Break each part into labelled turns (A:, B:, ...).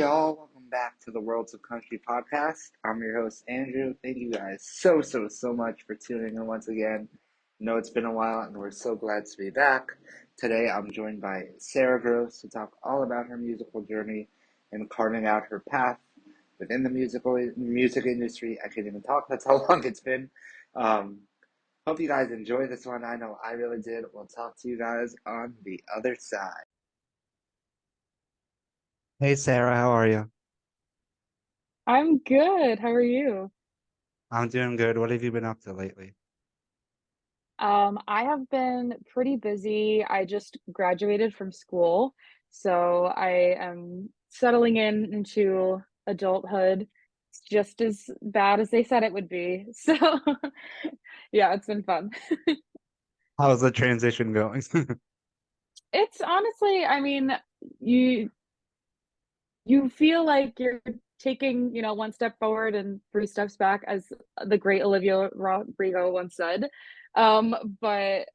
A: y'all. Welcome back to the Worlds of Country podcast. I'm your host, Andrew. Thank you guys so much for tuning in once again. I know it's been a while, and we're so glad to be back. Today, I'm joined by Sarah Gross to talk all about her musical journey and carving out her path within the music industry. I can't even talk. That's how long it's been. Um, Hope you guys enjoy this one. I know I really did. We'll talk to you guys on the other side. Hey Sarah, how are you?
B: I'm good. How are you?
A: I'm doing good. What have you been up to lately?
B: I have been pretty busy. I just graduated from school, so I am settling into adulthood. It's just as bad as they said it would be. So, yeah, it's been fun.
A: How's the transition going?
B: It's honestly, I mean, you you feel like you're taking, one step forward and three steps back, as the great Olivia Rodrigo once said. But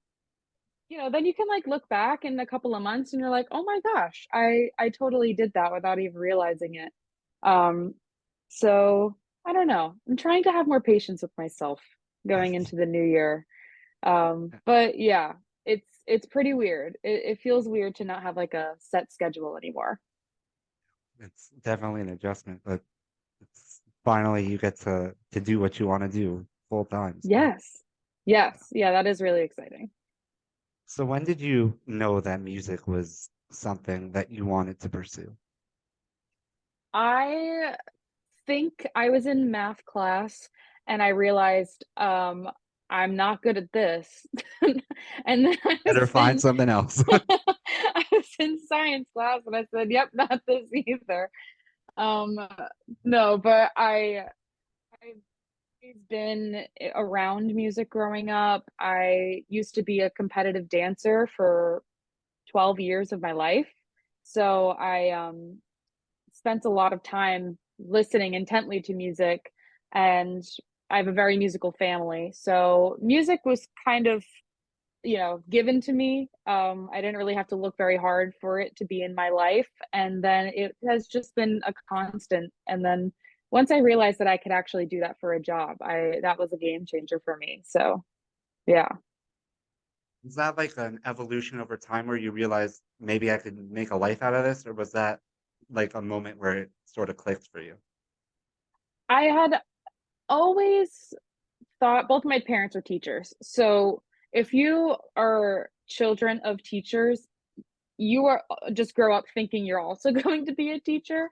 B: then you can like look back in a couple of months and you're like, oh my gosh, I totally did that without even realizing it. Um, so I don't know. I'm trying to have more patience with myself going into the new year. But yeah, it's pretty weird. It feels weird to not have like a set schedule anymore.
A: It's definitely an adjustment, but it's finally you get to do what you want to do full time. So,
B: Yes. Yes. Yeah, that is really exciting.
A: so when did you know that music was something that you wanted to pursue?
B: I think I was in math class and I realized I'm not good at this. And then
A: Better find something else.
B: I was in science class and I said, "Yep, not this either." Um no, but I've always been around music growing up. I used to be a competitive dancer for 12 years of my life. So I spent a lot of time listening intently to music, and I have a very musical family. So music was kind of, given to me. I didn't really have to look very hard for it to be in my life. And then it has just been a constant. And then once I realized that I could actually do that for a job, I that was a game changer for me. So yeah.
A: Was that like an evolution over time where you realized maybe I could make a life out of this, or was that like a moment where it sort of clicked for you?
B: I had always thought both my parents are teachers. So if you are children of teachers, you are just grow up thinking you're also going to be a teacher.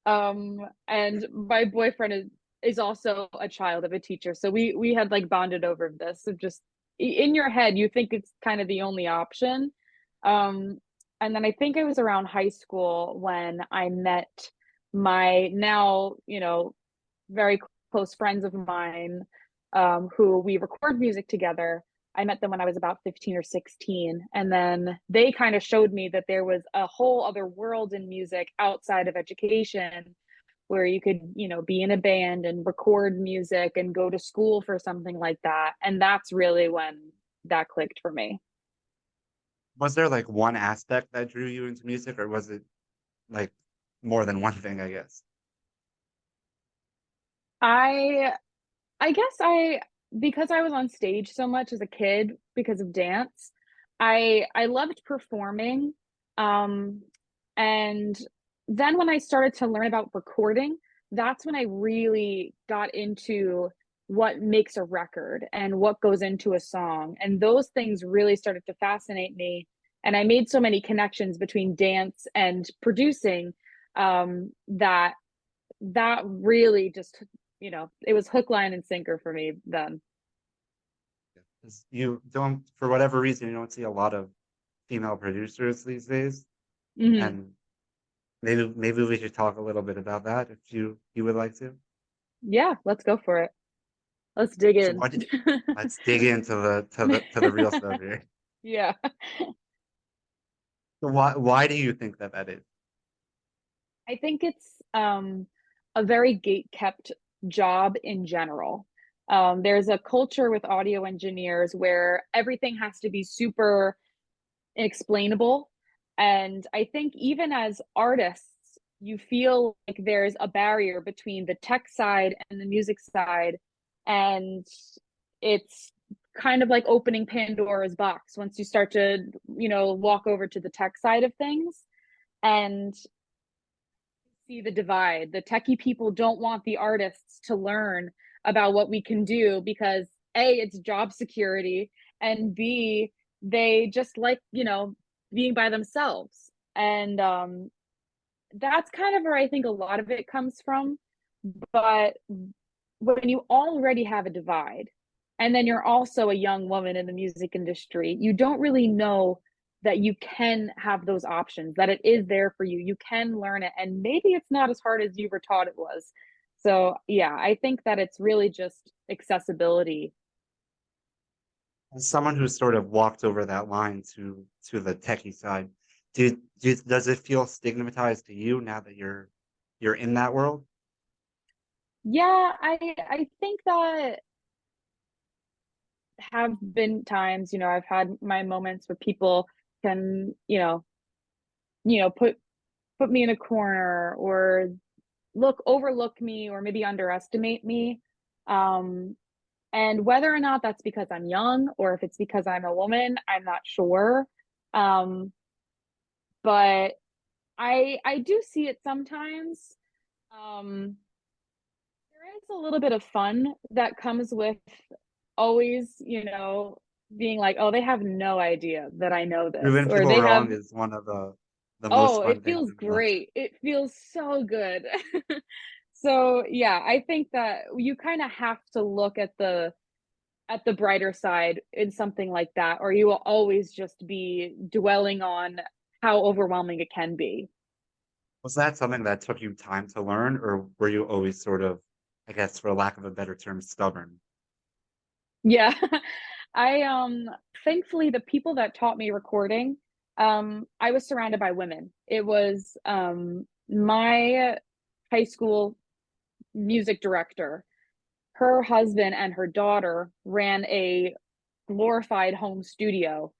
B: And my boyfriend is also a child of a teacher. So we had like bonded over this of just in your head, you think it's kind of the only option. Um, and then I think it was around high school when I met my now, very close friends of mine, who we record music together. I met them when I was about 15 or 16. And then they kind of showed me that there was a whole other world in music outside of education where you could, be in a band and record music and go to school for something like that. And that's really when that clicked for me.
A: Was there like one aspect that drew you into music, or was it like more than one thing, I guess?
B: I I guess because I was on stage so much as a kid because of dance, I loved performing. Um, and then when I started to learn about recording, that's when I really got into what makes a record and what goes into a song. And those things really started to fascinate me. And I made so many connections between dance and producing, that really just, it was hook, line, and sinker for me then.
A: 'Cause you don't, for whatever reason, you don't see a lot of female producers these days,
B: Hmm.
A: and maybe we should talk a little bit about that if you would like to.
B: Yeah, let's go for it. Let's dig
A: So
B: in.
A: what? Let's dig into the real stuff here.
B: Yeah.
A: So why do you think that is?
B: I think it's a very gate kept job in general. There's a culture with audio engineers where everything has to be super explainable. And I think even as artists, you feel like there's a barrier between the tech side and the music side, and it's kind of like opening Pandora's box once you start to, walk over to the tech side of things and see the divide. The techie people don't want the artists to learn about what we can do because A, it's job security, and B, they just like, being by themselves. And that's kind of where I think a lot of it comes from. But when you already have a divide, and then you're also a young woman in the music industry, you don't really know that you can have those options, that it is there for you. You can learn it, and maybe it's not as hard as you were taught it was. So, yeah, I think that it's really just accessibility.
C: As someone who sort of walked over that line to the techie side, does it feel stigmatized to you now that you're in that world?
B: Yeah, I think that have been times, I've had my moments where people can, put me in a corner or overlook me or maybe underestimate me. Um, and whether or not that's because I'm young or if it's because I'm a woman, I'm not sure. Um, but I do see it sometimes. Um, there is a little bit of fun that comes with always, being like, oh, they have no idea that I know this,
C: Proving
B: or
C: people
B: they have,
C: wrong is one of the most
B: oh,
C: fun
B: it
C: things
B: feels
C: in the life.
B: great. It feels so good. So yeah, I think that you kind of have to look at the brighter side in something like that, or you will always just be dwelling on how overwhelming it can be.
C: Was that something that took you time to learn, or were you always sort of, I guess, for lack of a better term, stubborn?
B: Yeah. I thankfully the people that taught me recording, I was surrounded by women. It was my high school music director. Her husband and her daughter ran a glorified home studio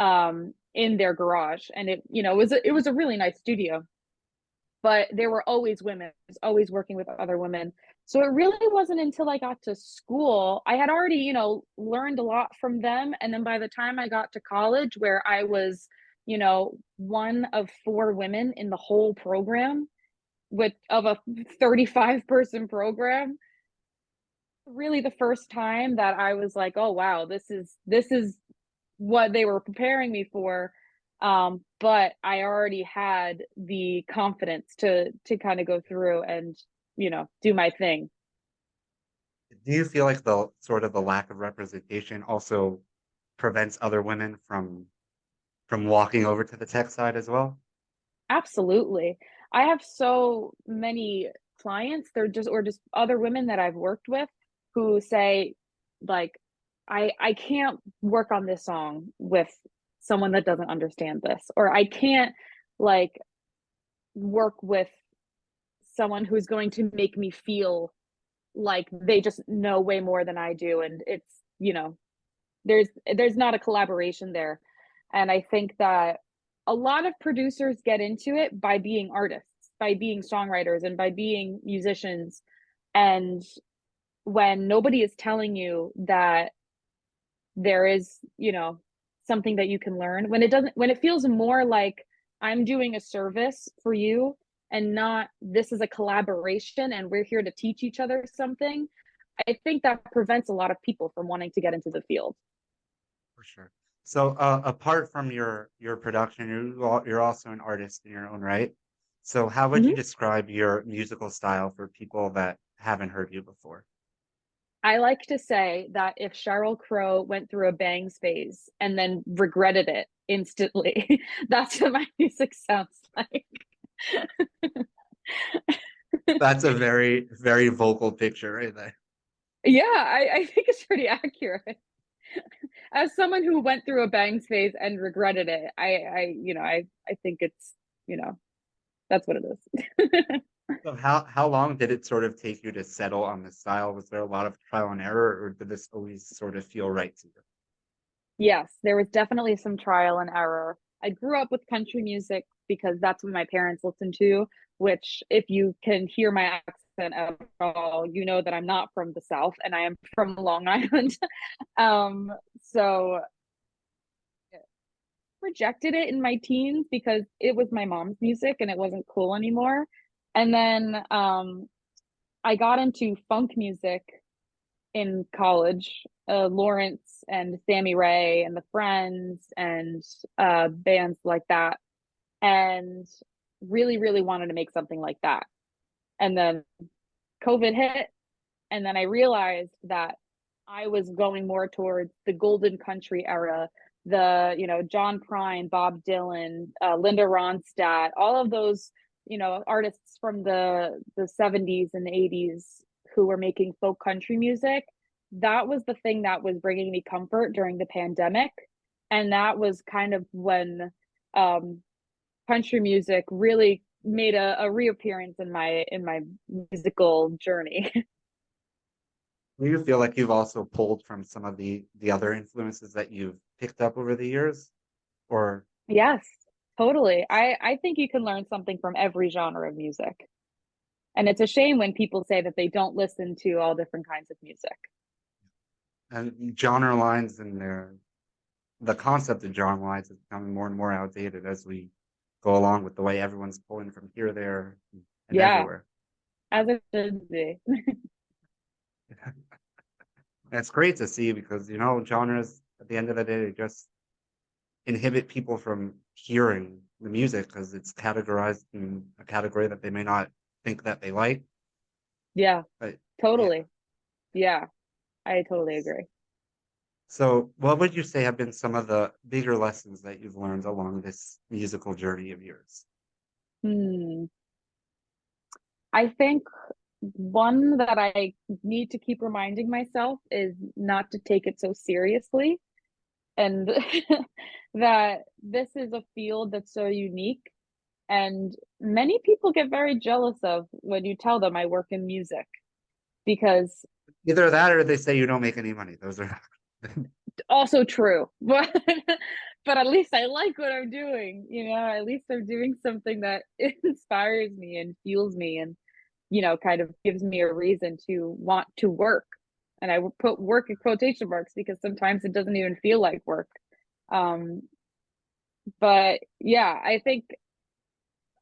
B: in their garage, and it was a really nice studio, but there were always women, always working with other women. So it really wasn't until I got to school, I had already, learned a lot from them. And then by the time I got to college, where I was, one of four women in the whole program with of a 35-person program, really the first time that I was like, oh wow, this is what they were preparing me for. But I already had the confidence to kind of go through and, do my thing.
C: Do you feel like the sort of the lack of representation also prevents other women from walking over to the tech side as well?
B: Absolutely. I have so many clients, they're just or just other women that I've worked with who say, like, I can't work on this song with someone that doesn't understand this, or I can't like work with someone who's going to make me feel like they just know way more than I do. And it's, there's not a collaboration there. And I think that a lot of producers get into it by being artists, by being songwriters, and by being musicians. And when nobody is telling you that there is, something that you can learn, when it feels more like I'm doing a service for you and not this is a collaboration and we're here to teach each other something, I think that prevents a lot of people from wanting to get into the field.
C: For sure. So, apart from your production, you're also an artist in your own right. So, how would you
B: Mhm.
C: describe your musical style for people that haven't heard you before?
B: I like to say that if Sheryl Crow went through a bangs phase and then regretted it instantly, that's what my music sounds like.
C: That's a very, very vocal picture right there.
B: Yeah, I think it's pretty accurate. As someone who went through a bangs phase and regretted it, I think it's, you know, that's what it is.
C: So, how long did it sort of take you to settle on the style? Was there a lot of trial and error, or did this always sort of feel right to you?
B: Yes, there was definitely some trial and error. I grew up with country music. because that's what my parents listened to, which if you can hear my accent at all, you know that I'm not from the South and I am from Long Island. So rejected it in my teens because it was my mom's music and it wasn't cool anymore. And then I got into funk music in college, Lawrence and Sammy Ray and the Friends and bands like that, and really, really wanted to make something like that. And then COVID hit, and then I realized that I was going more towards the golden country era, the, John Prine, Bob Dylan, Linda Ronstadt, all of those, artists from the 70s and the 80s who were making folk country music. That was the thing that was bringing me comfort during the pandemic. And that was kind of when um, country music really made a reappearance in my musical journey.
C: Do you feel like you've also pulled from some of the other influences that you've picked up over the years? Or
B: Yes, totally. I think you can learn something from every genre of music. And it's a shame when people say that they don't listen to all different kinds of music.
C: and genre lines and the concept of genre lines is becoming more and more outdated as we go along with the way everyone's pulling from here, there, and
B: Yeah,
C: everywhere.
B: as it should be.
C: And it's great to see because genres at the end of the day just inhibit people from hearing the music because it's categorized in a category that they may not think that they like.
B: Yeah,
C: But yeah.
B: totally. Yeah, I totally agree.
C: So, what would you say have been some of the bigger lessons that you've learned along this musical journey of yours?
B: Hmm. I think one that I need to keep reminding myself is not to take it so seriously, and that this is a field that's so unique, and many people get very jealous of when you tell them I work in music, because
C: Either that or they say you don't make any money. Those are
B: also true. But at least I like what I'm doing, at least I'm doing something that inspires me and fuels me and kind of gives me a reason to want to work. And I would put work in quotation marks because sometimes it doesn't even feel like work. Um, but yeah, I think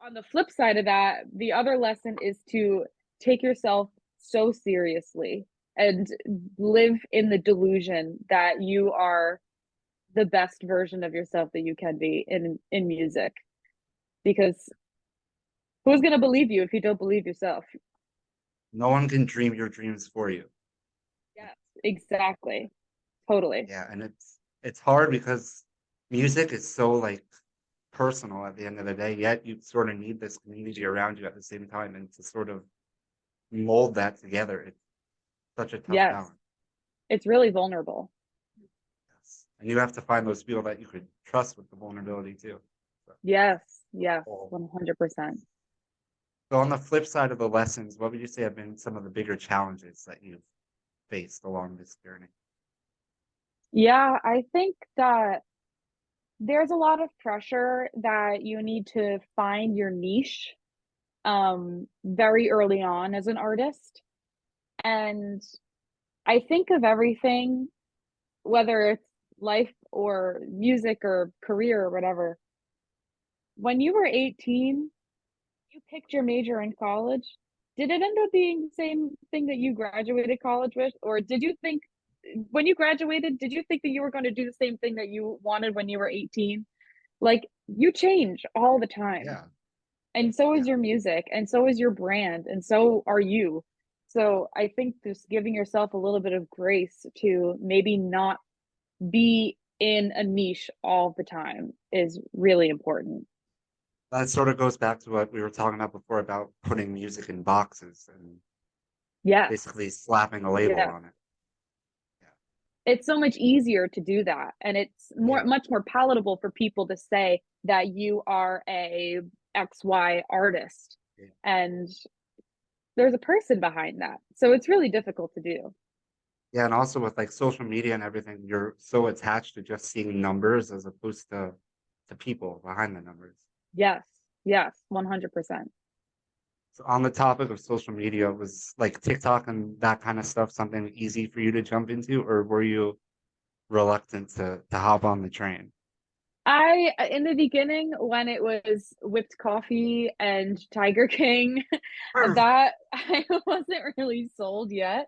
B: on the flip side of that, the other lesson is to take yourself so seriously and live in the delusion that you are the best version of yourself that you can be in music, because who's going to believe you if you don't believe yourself?
C: no one can dream your dreams for you.
B: Yes, exactly. Totally.
C: Yeah, and it's hard because music is so like personal at the end of the day, yet you sort of need this community around you at the same time and to sort of mold that together. It's such a tough
B: Yes,
C: balance.
B: it's really vulnerable.
C: Yes. And you have to find those people that you could trust with the vulnerability too. So,
B: Yes, yes,
C: cool.
B: 100%.
C: So on the flip side of the lessons, what would you say have been some of the bigger challenges that you've faced along this journey?
B: Yeah, I think that there's a lot of pressure that you need to find your niche very early on as an artist. And I think of everything, whether it's life or music or career or whatever. When you were 18, you picked your major in college. Did it end up being the same thing that you graduated college with? Or did you think when you graduated, did you think that you were going to do the same thing that you wanted when you were 18? Like, you change all the time.
C: Yeah,
B: And so is
C: yeah.
B: your music, and so is your brand, and so are you. So I think just giving yourself a little bit of grace to maybe not be in a niche all the time is really important.
C: That sort of goes back to what we were talking about before about putting music in boxes and
B: Yes.
C: basically slapping a label
B: Yes.
C: on it.
B: It's so much easier to do that, and it's
C: Yeah.
B: much more palatable for people to say that you are a XY artist,
C: Yeah.
B: and there's a person behind that. So it's really difficult to do.
C: Yeah, and also with like social media and everything, you're so attached to just seeing numbers as opposed to people behind the numbers.
B: Yes. Yes, 100%.
C: So on the topic of social media, was like TikTok and that kind of stuff something easy for you to jump into, or were you reluctant to hop on the train?
B: In the beginning, when it was whipped coffee and Tiger King, that I wasn't really sold yet.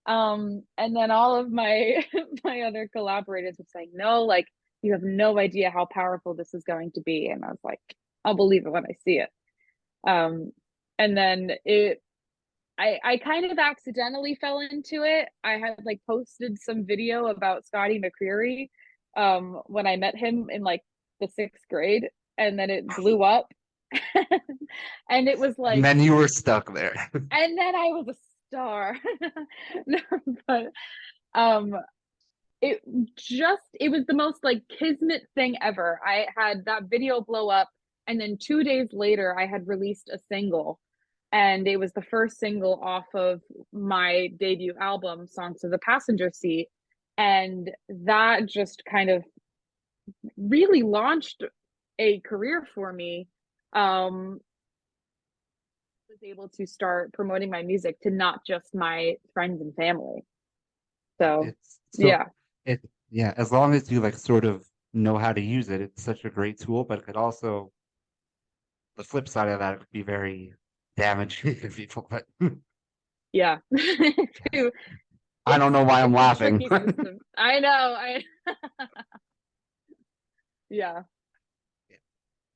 B: And then all of my my other collaborators were saying, no, like you have no idea how powerful this is going to be. And I was like, I'll believe it when I see it. Um, and then I kind of accidentally fell into it. I had like posted some video about Scotty McCreery when I met him in like the sixth grade, and then it blew up. And it was
C: And
B: like,
C: then you were stuck there.
B: and then I was a star. No, but um it it was the most like kismet thing ever. I had that video blow up, and then 2 days later I had released a single, and it was the first single off of my debut album, Songs to the Passenger Seat. And that just kind of really launched a career for me. Was able to start promoting my music to not just my friends and family. So
C: It's so
B: yeah.
C: it yeah, as long as you like sort of know how to use it, it's such a great tool, but it could also the flip side of that it could be very damaging to people. But
B: Yeah. Too.
C: I don't know why I'm
B: It's a
C: laughing.
B: tricky system. I know. I Yeah, for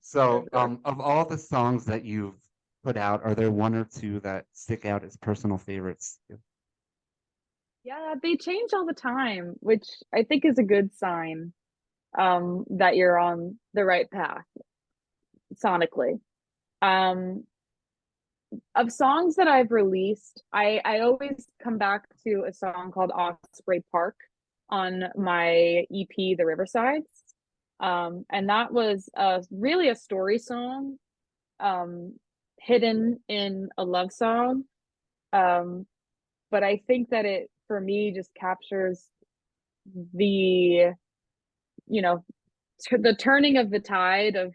C: So,
B: sure.
C: of all the songs that you've put out, are there one or two that stick out as personal favorites?
B: Yeah, they change all the time, which I think is a good sign that you're on the right path sonically. Um of songs that I've released, I always come back to a song called Osprey Park on my EP The Riversides. And that was really a story song, um hidden in a love song. Um but I think that it for me just captures the, you know, the turning of the tide of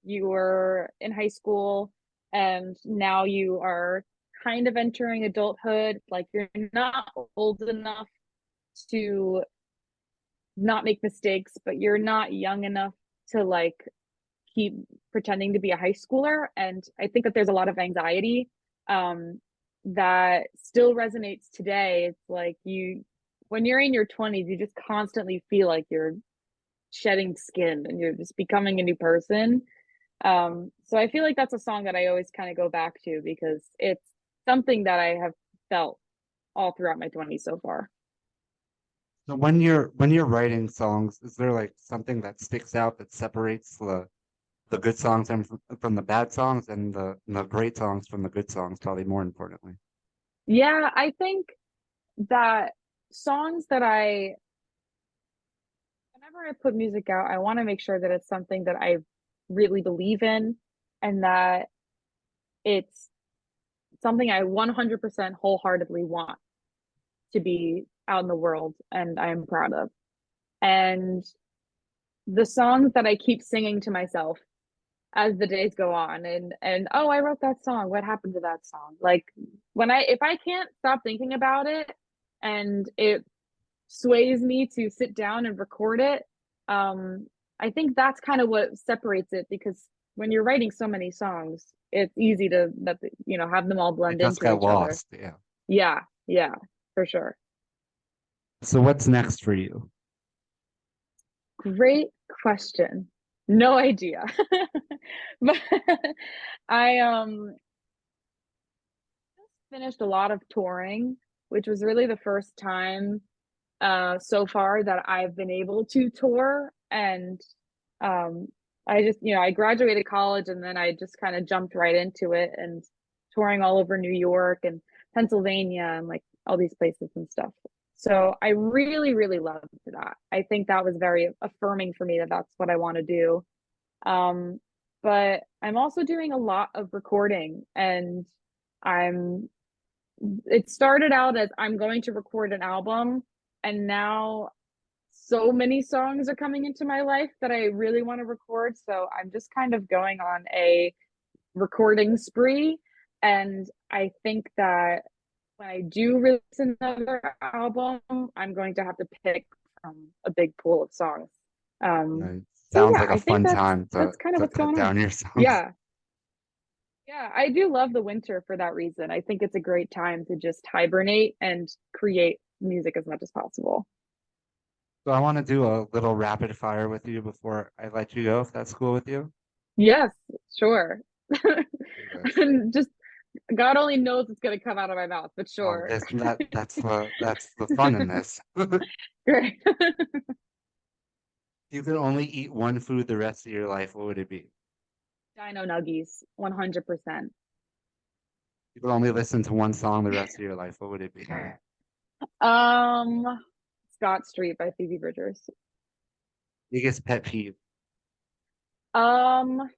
B: you were in high school and now you are kind of entering adulthood, like you're not old enough to not make mistakes, but you're not young enough to like keep pretending to be a high schooler. And I think that there's a lot of anxiety um that still resonates today. It's like when you're in your 20s, you just constantly feel like you're shedding skin and you're just becoming a new person. So I feel like that's a song that I always kind of go back to because it's something that I have felt all throughout my 20s so far.
C: So when you're writing songs, is there like something that sticks out that separates the good songs from the bad songs and the great songs from the good songs, probably more importantly?
B: Yeah, I think that songs that whenever I put music out, I want to make sure that it's something that I really believe in and that it's something I 100% wholeheartedly want to be out in the world and I'm proud of. And the songs that I keep singing to myself as the days go on and oh, I wrote that song. What happened to that song? Like if I can't stop thinking about it and it sways me to sit down and record it, I think that's kind of what separates it because when you're writing so many songs, it's easy to have them all
C: It
B: blend
C: just
B: into
C: got
B: each other.
C: lost. Yeah.
B: Yeah, yeah, for sure.
C: So what's next for you?
B: Great question. No idea. But I finished a lot of touring, which was really the first time so far that I've been able to tour. And um I just, I graduated college and then I just kind of jumped right into it and touring all over New York and Pennsylvania and like all these places and stuff. So I really, really loved that. I think that was very affirming for me that that's what I want to do. Um, but I'm also doing a lot of recording and I'm it started out as I'm going to record an album, and now so many songs are coming into my life that I really want to record. So I'm just kind of going on a recording spree. And I think that when I do release another album, I'm going to have to pick from a big pool of songs. Um,
C: Right.
B: so
C: Sounds
B: yeah,
C: like a
B: I think
C: fun time
B: that's kind of
C: to
B: what's
C: cut
B: going on.
C: down your songs.
B: Yeah. Yeah, I do love the winter for that reason. I think it's a great time to just hibernate and create music as much as possible.
C: So I want to do a little rapid fire with you before I let you go, if that's cool with you.
B: Yes, sure.
C: Do this.
B: And just God only knows what's going to come out of my mouth, but
C: Well,
B: sure.
C: that's the fun in this.
B: Great.
C: You could only eat one food the rest of your life, what would it be?
B: Dino Nuggies, 100%.
C: You could only listen to one song the rest of your life, what would it be?
B: Um, Scott Street by Phoebe Bridgers.
C: Biggest pet peeve.
B: Um,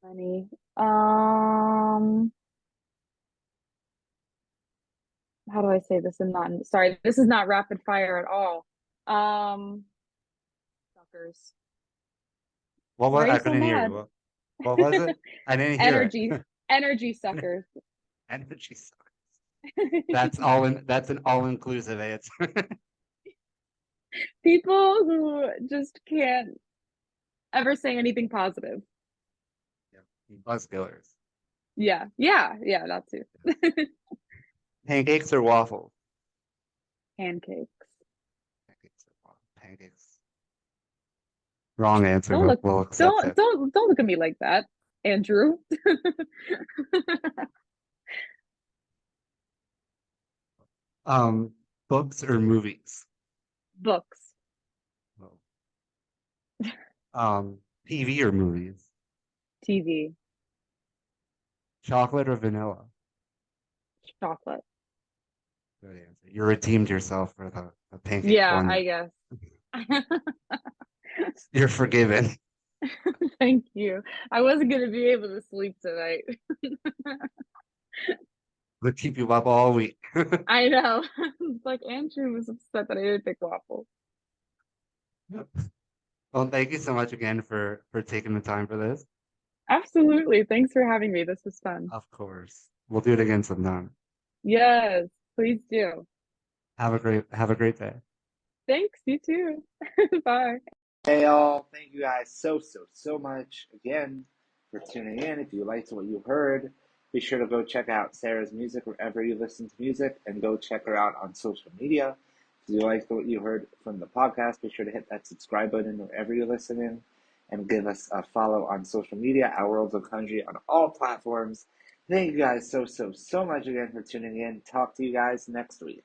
B: Funny. How do I say this and not, sorry, this is not rapid fire at all. Um, Suckers.
C: What
B: Why
C: was
B: are you
C: I
B: so
C: couldn't hear you.
B: mad?
C: What was it? I didn't hear
B: Energy,
C: it.
B: energy suckers.
C: Energy sucks. That's an all-inclusive answer.
B: People who just can't ever say anything positive.
C: Yeah. Buzz killers.
B: Yeah, yeah, yeah, that too.
C: Pancakes or waffles?
B: Pancakes.
C: Pancakes or waffles. Pancakes. Wrong answer,
B: Don't
C: but
B: look,
C: we'll accept it.
B: don't look at me like that, Andrew.
C: Um, Books or movies?
B: Books.
C: Well, TV or movies?
B: TV.
C: Chocolate or vanilla?
B: Chocolate.
C: Good answer. You redeemed yourself for the pancake
B: Yeah,
C: one.
B: I guess.
C: You're forgiven.
B: Thank you. I wasn't gonna be able to sleep tonight.
C: We'll keep you up all week.
B: I know. It's like Andrew was upset that I didn't pick waffles.
C: Well, thank you so much again for taking the time for this.
B: Absolutely. Thanks for having me. This was fun.
C: Of course. We'll do it again sometime.
B: Yes, please do.
C: Have a great day.
B: Thanks, you too. Bye.
A: Hey all, thank you guys so much again for tuning in. If you liked what you heard, be sure to go check out Sarah's music wherever you listen to music and go check her out on social media. If you liked what you heard from the podcast, be sure to hit that subscribe button wherever you're listening and give us a follow on social media, Our Worlds of Country on all platforms. Thank you guys so much again for tuning in. Talk to you guys next week.